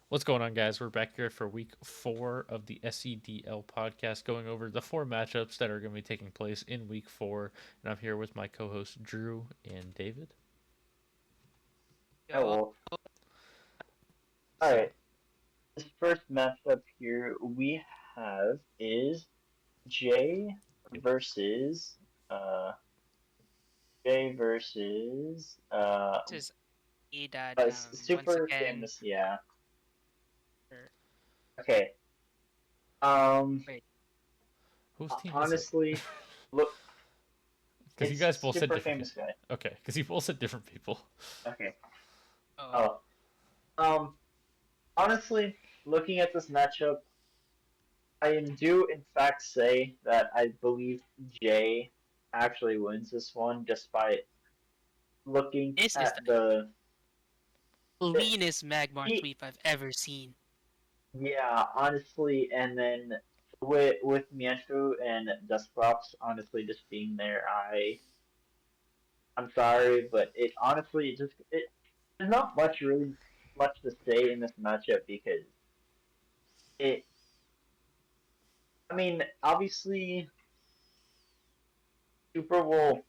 What's going on, guys? We're back here for week 4 of the SEDL podcast, going over the 4 matchups that are going to be taking place in week 4. And I'm here with my co hosts, Drew and David. Oh, Yo, well, all So, right. This first matchup here we have is Jay versus uh Jay versus this is Edad once super again. famous. Yeah. Er, Okay. Um. Wait, whose team is it? Honestly, look, Because you it's guys both said super different famous people. guy. Okay, because you both said different people. Okay. oh, Oh. Um. Honestly, looking at this matchup, I do in fact say that I believe Jay actually wins this one just by looking this is at the the cleanest Magmar he sweep I've ever seen. yeah, honestly, and then with Mientu and Dusclops honestly just being there, I'm sorry, but it honestly just there's not much to say in this matchup because it I mean obviously Super will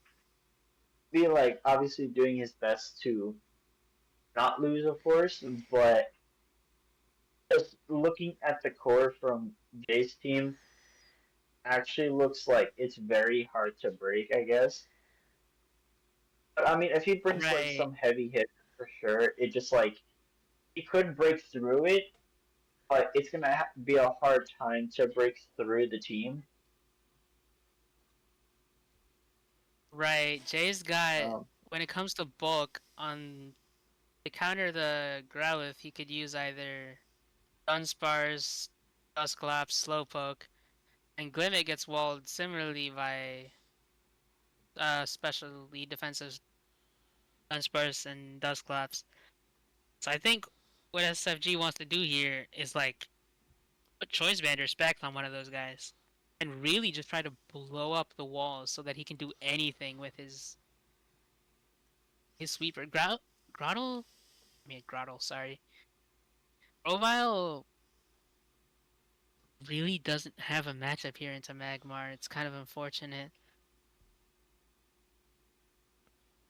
be like obviously doing his best to not lose of course, but just looking at the core from Jay's team actually looks like it's very hard to break, I guess. But I mean, if he brings like Right, some heavy hit for sure, it just like he could break through it, but it's gonna be a hard time to break through the team. right. Jay's got Um, when it comes to bulk on to counter the Growlithe, he could use either Dunsparce, Dusclops, Slowpoke, and Glimmet gets walled similarly by specially defensive Dunsparce and Dusclops. So I think what SFG wants to do here is like put Choice Bander's back on one of those guys and really just try to blow up the walls so that he can do anything with his sweeper. Grottle? Grottle, sorry. Grovyle really doesn't have a matchup here into Magmar. It's kind of unfortunate.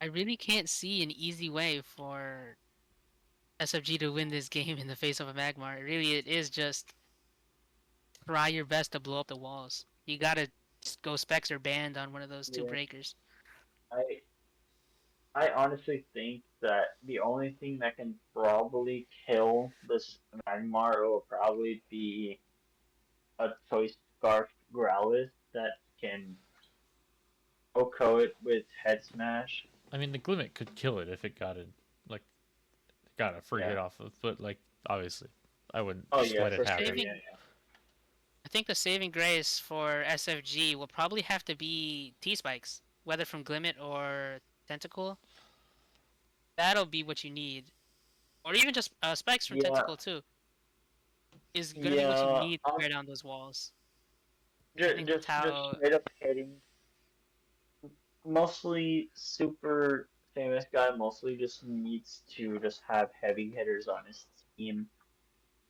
I really can't see an easy way for SFG to win this game in the face of a Magmar. Really, it is just try your best to blow up the walls. You gotta just go Specs or Band on one of those two yeah, breakers. I I honestly think that the only thing that can probably kill this Magmar will probably be a Choice Scarf Growlithe that can OHKO it with Head Smash. I mean, the Glimmet could kill it if it like, got a free Yeah. hit off of, but, like, obviously, I wouldn't Oh just yeah, let it for sure. happen. Yeah, Saving I think the saving grace for SFG will probably have to be T-Spikes, whether from Glimmet or Tentacle. That'll be what you need. Or even just Spikes from yeah, Tentacle too. Is gonna be what you yeah. need to tear down those walls. I think that's Just how straight up hitting. Mostly super famous guy. Mostly just needs to just have heavy hitters on his team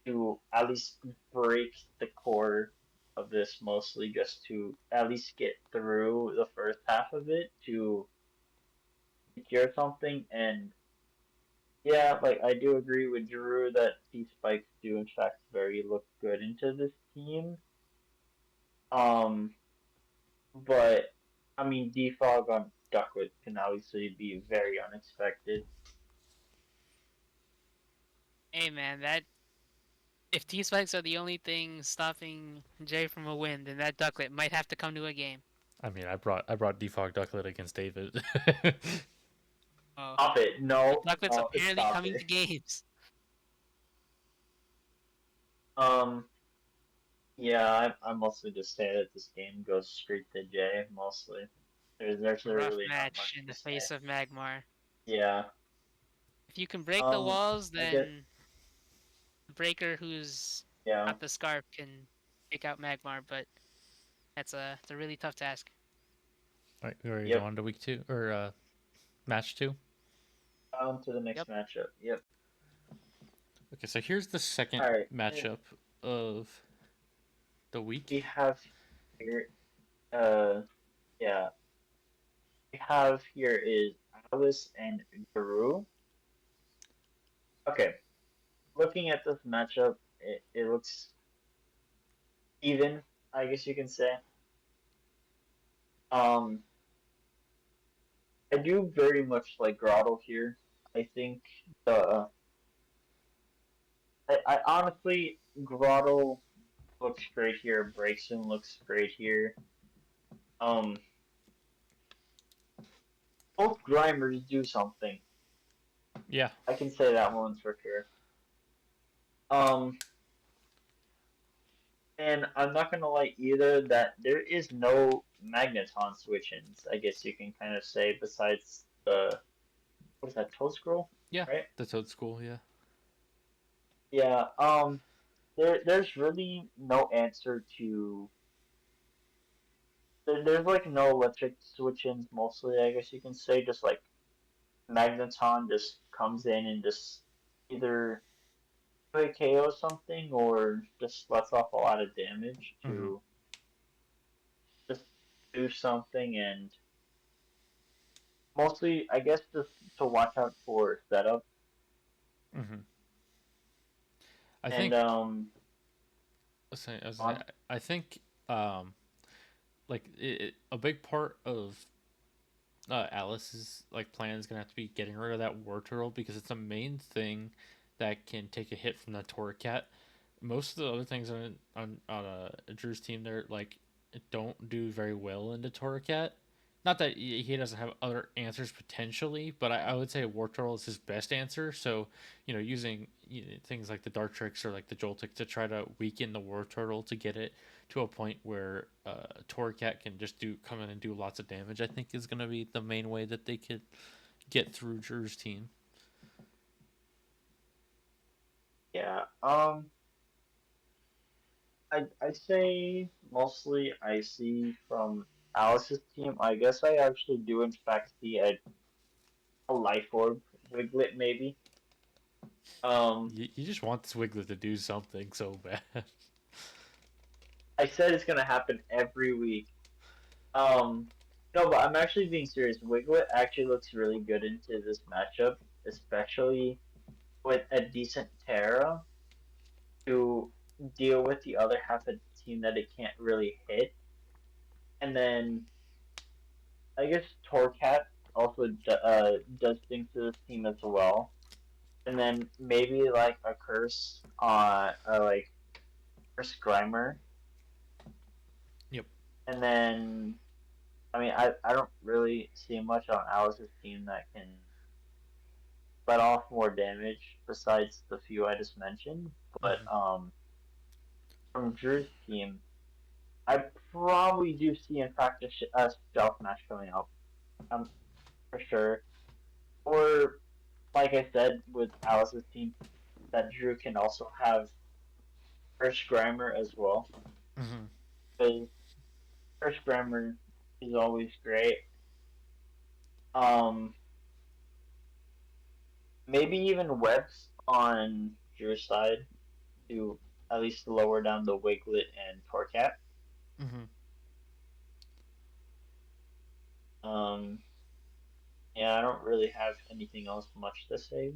to at least break the core of this. Mostly just to at least get through the first half of it to secure something. And yeah, like I do agree with Drew that these spikes do in fact very look good into this team. Um, but I mean, defog on Duckwood can obviously be very unexpected. hey man, that if T-Spikes are the only thing stopping Jay from a win, then that Ducklet might have to come to a game. I mean, I brought Defog Ducklet against David. Oh. Stop it! The No, Ducklet's no, apparently stop coming it. to games. Um, yeah, I'm mostly just saying that this game goes straight to J. Mostly, there's Rough really not match much in to the say. face of Magmar. Yeah. If you can break the Um, walls, I guess. then the breaker who's Yeah. got the scarf can take out Magmar, but it's a really tough task. All right, we ready to go Yep. on to week 2 or match 2? On to the next Yep. matchup. Yep. Okay, so here's the second All right, and matchup of the week. we have here, uh, yeah, we have here is Alice and Guru. Okay, looking at this matchup, it looks even, I guess you can say. Um, I do very much like Grotto here. I think the I honestly Grotto looks great here. Breakson looks great here. Um, both Grimers do something. Yeah. I can say that one for sure. Um, and I'm not gonna lie either that there is no Magneton switch-ins. I guess you can kind of say besides the what is that Toad Scroll, Yeah. right? The Toad School, yeah. Yeah. There's really no answer to. There's like no electric switch-ins mostly. I guess you can say just like Magneton just comes in and just either quick KO something or just lets off a lot of damage Mm-hmm. to just do something and mostly I guess just to watch out for setup Mm-hmm. I and think I was gonna say, on I think um a big part of Alice's like plan is gonna have to be getting rid of that war turtle because it's a main thing that can take a hit from the Torracat. Most of the other things on Drew's team there like don't do very well into Torracat. Not that he doesn't have other answers potentially, but I would say War Turtle is his best answer. So using things like the Dart Tricks or like the Joltik to try to weaken the War Turtle to get it to a point where Torracat can just come in and do lots of damage. I think is going to be the main way that they could get through Drew's team. yeah I say mostly I see from Alice's team. I guess I actually do in fact see a life orb Wiglet maybe. Um, You just want this Wiglet to do something so bad. I said it's gonna happen every week. Um, no, but I'm actually being serious. Wiglet actually looks really good into this matchup, especially with a decent Terra to deal with the other half of the team that it can't really hit. And then I guess Torcat also does things to this team as well. And then maybe like a curse on like Curse Grimer. Yep. And then I mean I don't really see much on Alice's team that can let off more damage besides the few I just mentioned. But Mm-hmm. from Drew's team, I probably do see in fact a stealth match coming up. For sure. Or like I said with Alice's team, that Drew can also have First Grimer as well. Mm-hmm. Because First Grimer is always great. Um, maybe even Webs on Drew's side to at least lower down the Wiglet and Torcat. Mm-hmm. Um, yeah, I don't really have anything else much to say.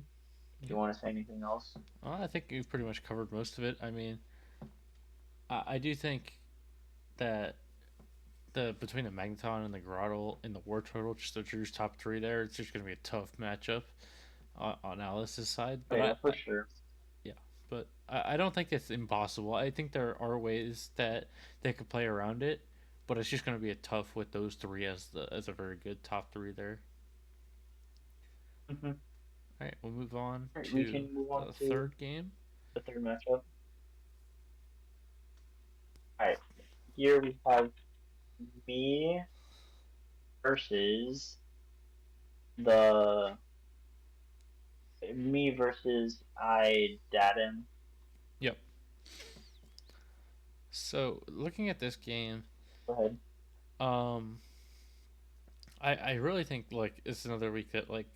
If you Yep. want to say anything else, Well, I think you pretty much covered most of it. I mean, I do think that the between the Magneton and the Grottle and the War Turtle, just the Drew's top three there, it's just going to be a tough matchup on Alice's side. oh But yeah, for sure. yeah, but I don't think it's impossible. I think there are ways that they could play around it, but it's just going to be a tough with those three as a very good top three there. Mm-hmm. All right, we'll move on All right, we to can move on the to third game. the third matchup. All right, here we have me versus the me versus I Daden. Yep. So looking at this game, Go ahead. um, I really think like it's another week that like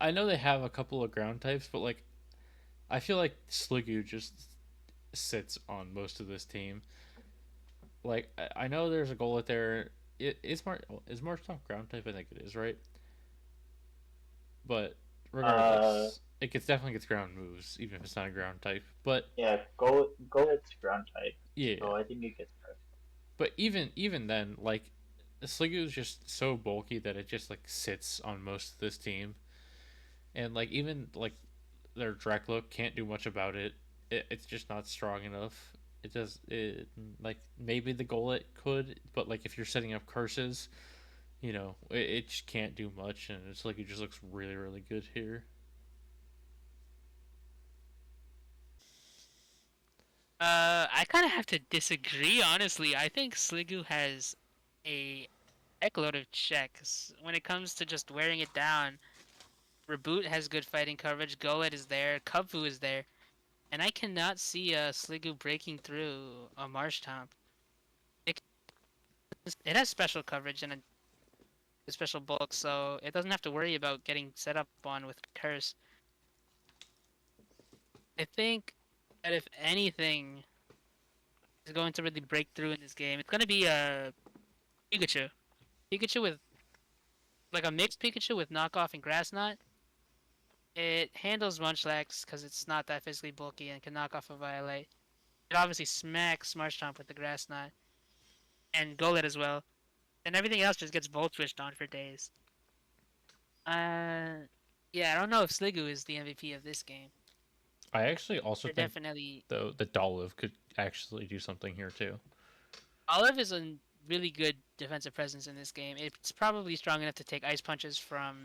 I know they have a couple of ground types, but like I feel like Sliggoo just sits on most of this team. Like I know there's a goal there. Is Marshtomp ground type? I think it is, right? But Uh, regardless, definitely gets ground moves, even if it's not a ground type. But yeah, go its ground type. yeah, So I think it gets first. but even then, like Sliggoo is just so bulky that it just like sits on most of this team, and like even like their Drekloak can't do much about it. It's just not strong enough. It does it like maybe the goal it could, but like if you're setting up curses, it just can't do much, and it's like it just looks really really good here. I kind of have to disagree, honestly. I think Sliggoo has a heckload of checks when it comes to just wearing it down. Reboot has good fighting coverage. Golett is there. Kubfu is there. And I cannot see Sliggoo breaking through a Marshtomp. It, it has special coverage and a special bulk, so it doesn't have to worry about getting set up on with Curse. I think that if anything is going to really break through in this game, it's going to be a Pikachu. Pikachu with, like a mixed Pikachu with knockoff and grass knot. It handles Munchlax because it's not that physically bulky and can knock off a Violate. It obviously smacks Marshtomp with the grass knot and Golett as well. And everything else just gets Volt Switched on for days. Uh, yeah, I don't know if Sliggoo is the MVP of this game. I actually also They're think definitely though the Dolive could actually do something here too. Olive is a really good defensive presence in this game. It's probably strong enough to take ice punches from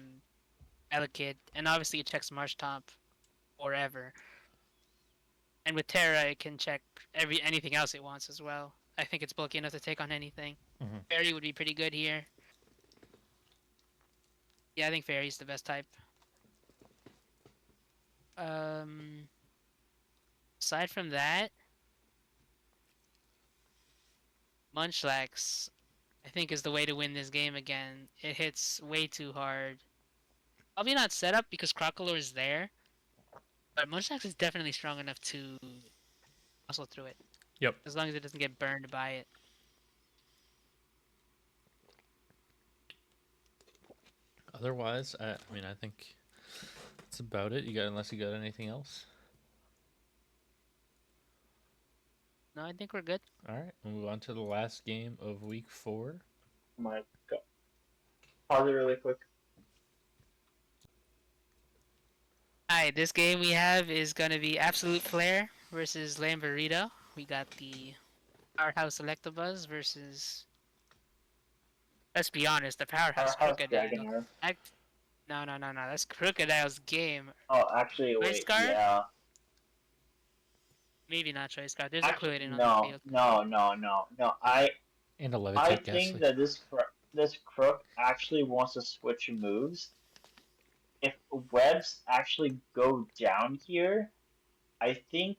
Elekid, and obviously it checks Marshtomp forever. And with Terra, it can check anything else it wants as well. I think it's bulky enough to take on anything. Mm-hmm. Fairy would be pretty good here. Yeah, I think Fairy's the best type. Um, Aside from that, Munchlax, I think, is the way to win this game again. It hits way too hard. Probably not set up because Crocolore is there, but Munchlax is definitely strong enough to muscle through it, Yep. as long as it doesn't get burned by it. Otherwise, I mean, I think that's about it. Unless you got anything else. No, I think we're good. All right, we'll move on to the last game of week 4. Oh my god. Pause it really quick. Alright, this game we have is gonna be Absolute Flare versus Lamborito. We got the Powerhouse Electabuzz versus. Let's be honest, the Powerhouse Powerhouse Crocodile. Dragonair. No, no, no, no. That's Crocodile's game. Oh, actually, Choice wait, card? yeah. Maybe not choice card. There's a Actually, Quilladin on the no, field. no, no, no, no. And a I Levitate think Ghastly. that this crook actually wants to switch moves. If webs actually go down here, I think,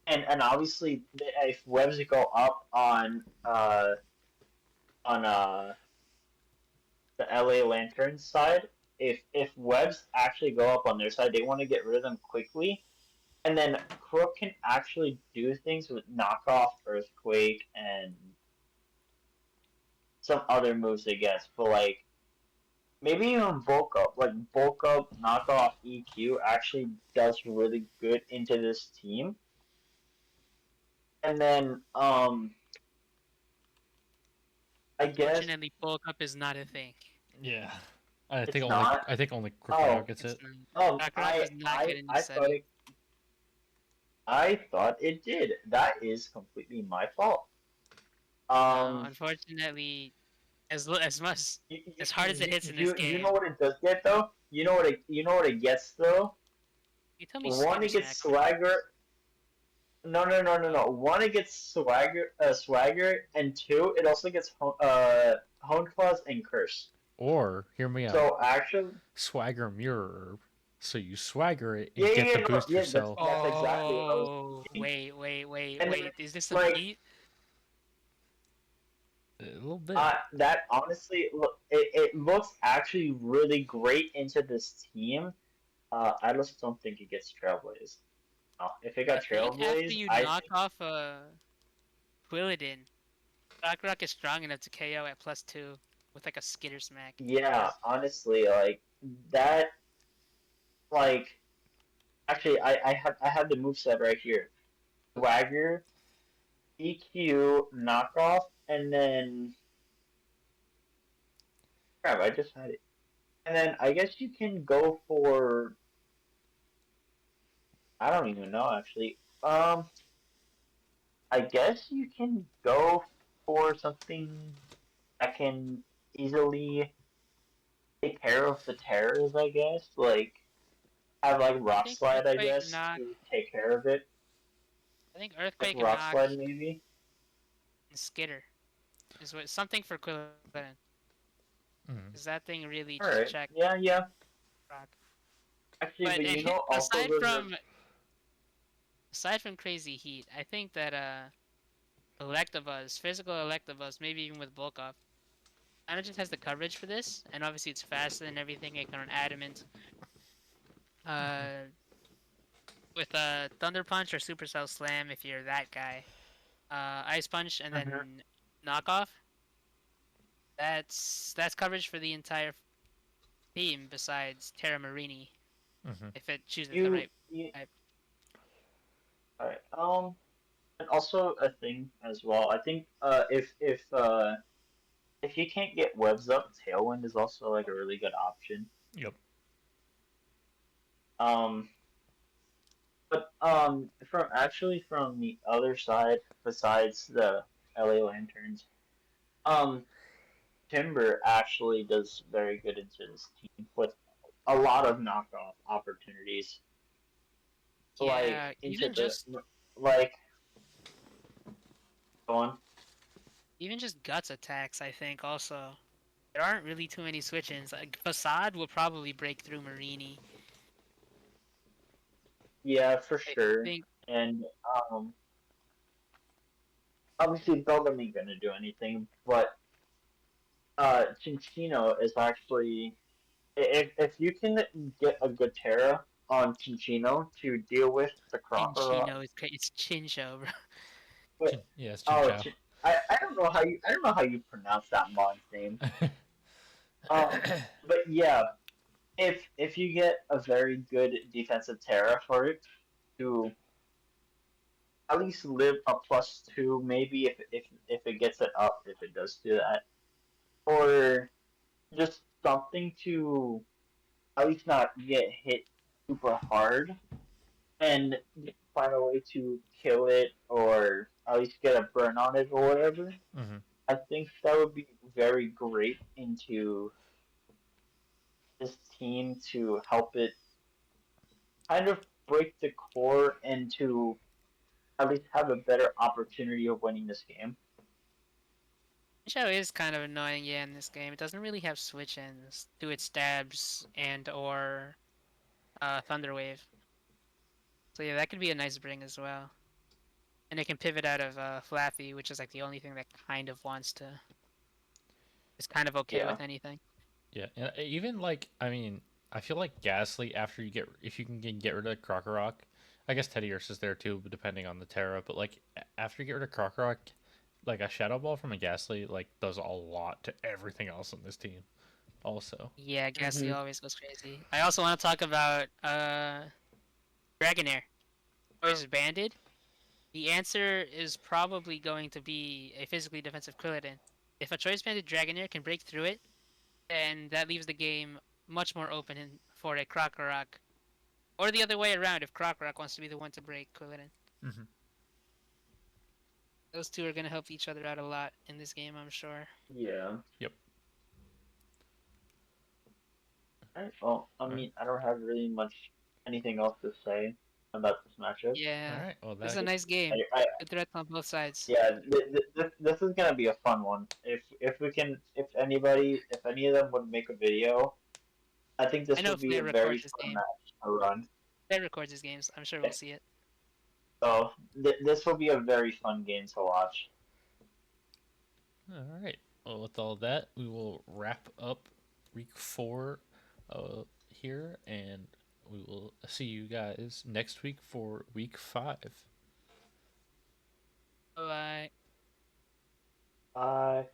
and obviously if webs go up on the LA Lantern side, if webs actually go up on their side, they want to get rid of them quickly. And then Crook can actually do things with knockoff Earthquake and some other moves, I guess. But like maybe even bulk up, like bulk up, knockoff EQ actually does really good into this team. And then I guess Unfortunately, bulk up is not a thing. Yeah, it's not. I think only Crocodile Oh, gets It's it. not. oh, Kakarot does not get in I this thought setting. it did. That is completely my fault. No, Um, unfortunately, as much you, as hard as it hits in this you know game, what it does get though. You know what it gets though. you tell me One, Super it gets Snack. swagger. No, no, no, no, Oh, no. One, it gets swagger, and two, it also gets hone claws and curse. Or hear me out. So actually, Swagger Mirror. So you swagger it and yeah, get yeah, the no, boost yeah, yourself. that's exactly what I was oh, thinking. wait. And then, Is this a like, beat? A little bit. That honestly, it looks actually really great into this team. I just don't think it gets trailblazed. If it I got think after trailblazed, you I knock think off Quilladin, Rock is strong enough to KO at +2 with like a skitter smack. yeah, honestly, like that, like actually, I have the moveset right here. Swagger, EQ, knockoff, and then crap. I just had it. And then I guess you can go for I don't even know actually. I guess you can go for something that can easily take care of the terrors. I guess have like I rock think slide. I Earthquake guess knock. to take care of it. I think Like Earthquake and rock knock slide maybe. and skitter is what something for Quilladin. Mm. Because that thing really All just right. checked Yeah, yeah. Rock. Actually, But but you know, also aside from crazy heat, I think that Electiva's physical Electiva's maybe even with Volkov, kind of just has the coverage for this, and obviously it's faster than everything. It can run adamant. Uh, with a Thunder Punch or Supercell Slam if you're that guy. Ice Punch and Mhm. then Knockoff. That's coverage for the entire team besides Terra Marini Mm-hmm. if it chooses the you right you type. all right. And also a thing as well. I think if you can't get webs up, Tailwind is also like a really good option. Yep. Um, but from the other side, besides the LA Lanterns, um, Timber actually does very good into this team with a lot of knockoff opportunities, like Yeah, into the like go on. even just guts attacks. I think also there aren't really too many switch-ins. Like Facade will probably break through Marini. Yeah, for I sure. think And um, obviously Belgium ain't gonna do anything, but Chinchino is actually if you can get a good Terra on Chinchino to deal with the Crocker. Chinchino is it's Chincho, bro. But Yeah, it's Chin oh, Chow. I don't know how you pronounce that mon's name. But yeah, if you get a very good defensive Terra for it to at least live a +2, maybe if it gets it up, if it does do that, or just something to at least not get hit super hard and find a way to kill it or at least get a burn on it or whatever. Mm-hmm. I think that would be very great into this team to help it kind of break the core and to at least have a better opportunity of winning this game. Chincho is kind of annoying, yeah, in this game. It doesn't really have switch-ins to its stabs and or Thunder Wave. So yeah, that could be a nice bring as well. And it can pivot out of Flappy, which is like the only thing that kind of wants to is kind of okay Yeah. with anything. Yeah, and even like I mean, I feel like Ghastly after you get if you can get rid of Krokorok, I guess Teddy Ursa is there too, depending on the Terra. But like after you get rid of Krokorok, like a Shadow Ball from a Ghastly like does a lot to everything else on this team. Also, Yeah, Ghastly Hmm. always goes crazy. I also want to talk about Dragonair. Choice banded. The answer is probably going to be a physically defensive Quilladin. If a choice banded Dragonair can break through it, then that leaves the game much more open for a Krokorok. Or the other way around, if Krokorok wants to be the one to break Quilladin. mm-hmm. Those two are going to help each other out a lot in this game, I'm sure. Yeah. Yep. Alright, well, I All right. mean, I don't have really much anything else to say about this matchup. All Yeah, right. Well, this is that a nice game. I Good threats on both sides. yeah, this is gonna be a fun one. If we can, if any of them would make a video, I think I this know would be Flair a very records his fun game. match to run. Flair records his games. I'm sure we'll see it. So this will be a very fun game to watch. All right. Well, with all that, we will wrap up week 4 here, and we will see you guys next week for week 5. Bye. Bye.